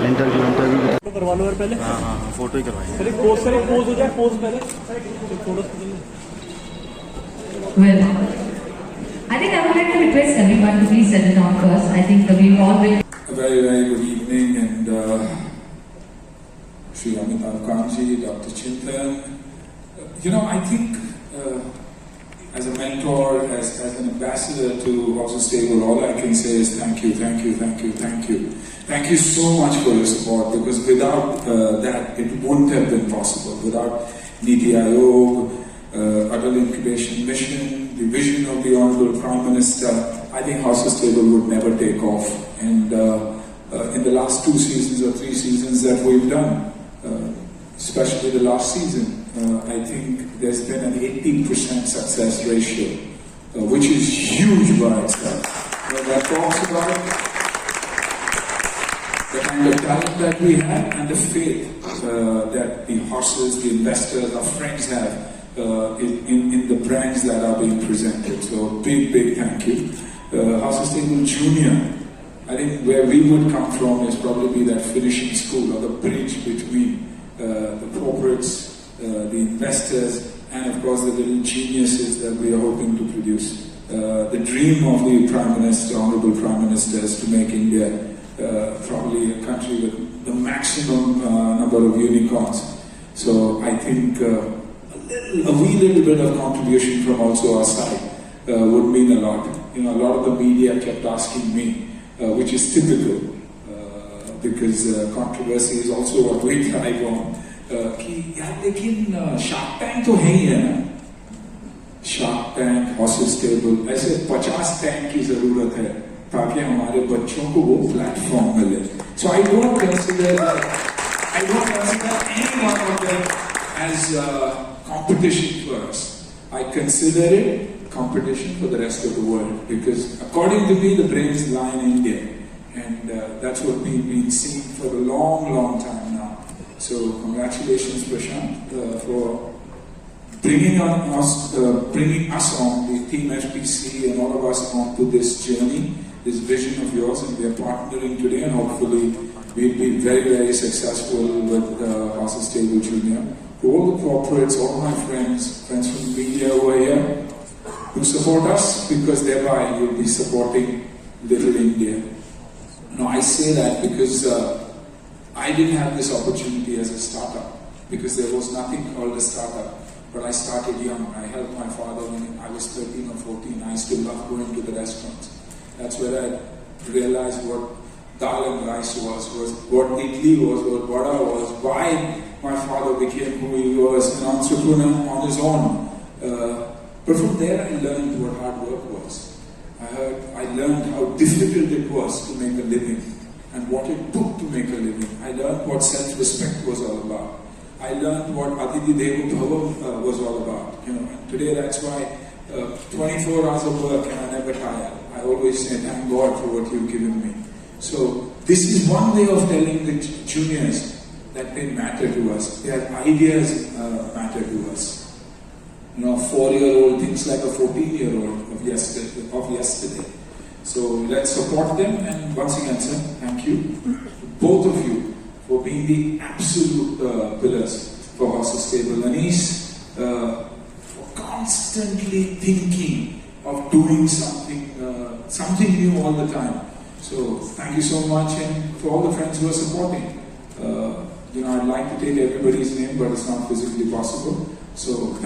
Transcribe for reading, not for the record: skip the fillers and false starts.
Interview करवा लो यार पहले। हाँ, फोटो ही करवाएंगे। चलिए पोज करें, पोज हो जाए, पोज पहले photo. Well, I think I would like to request everyone to please settle down first. I think we all will. A very, very good evening, and Shri Amitav Kanji, Dr. Chintan. I think as a mentor, as an ambassador to House Stable, all I can say is thank you, thank you, thank you, thank you. Thank you so much for your support, because without that, it wouldn't have been possible. Without Niti Aayog, Adult Incubation Mission, the vision of the Honorable Prime Minister, I think House Stable would never take off. And in the last 2 seasons or 3 seasons that we've done, especially the last season, I think there's been an 80% success ratio, which is huge by itself. That talks about the kind of talent that we have and the faith that the horses, the investors, our friends have in the brands that are being presented. So big, big thank you. House Stable Junior, I think where we would come from is probably that finishing school, or the bridge between the corporates, the investors, and of course the little geniuses that we are hoping to produce. The dream of the Prime Minister, Honorable Prime Minister, is to make India probably a country with the maximum number of unicorns. So I think a wee little bit of contribution from also our side would mean a lot. A lot of the media kept asking me, which is typical, because controversy is also what we thrive on. कि यार लेकिन shark tank तो है ही है ना, shark tank, horses stable, ऐसे 50 tank की जरूरत है ताकि हमारे बच्चों को वो प्लेटफॉर्म मिले. So I don't consider any one of them as competition for us. I consider it competition for the rest of the world, because according to me the brains lie in India, and that's what we've been seeing for a long, long time now. So congratulations, Prashant, for bringing us on, the team FPC and all of us onto this journey, this vision of yours, and we are partnering today, and hopefully we'll be very, very successful with House Stable Junior. To all the corporates, all my friends from the media over here, who support us, because thereby you'll be supporting Little India. Now I say that because I didn't have this opportunity as a startup, because there was nothing called a startup. But I started young. I helped my father when I was 13 or 14. I used to love going to the restaurants. That's where I realized what dal and rice was what idli was, what vada was, why my father became who he was, an entrepreneur on his own. But from there I learned what hard work was. I learned how difficult it was to make a living, and what it took to make a living. I learned what self-respect was all about. I learned what Aditi Devo Bhava was all about. And today that's why 24 hours of work and I never tire. I always say thank God for what you've given me. So this is one way of telling the juniors that they matter to us. Their ideas matter to us. 4-year-old thinks like a 14-year-old of yesterday. So let's support them, and once again, sir, thank you, both of you, for being the absolute pillars for House Stable. Anis, for constantly thinking of doing something new all the time. So thank you so much, and for all the friends who are supporting. I'd like to take everybody's name, but it's not physically possible. So thank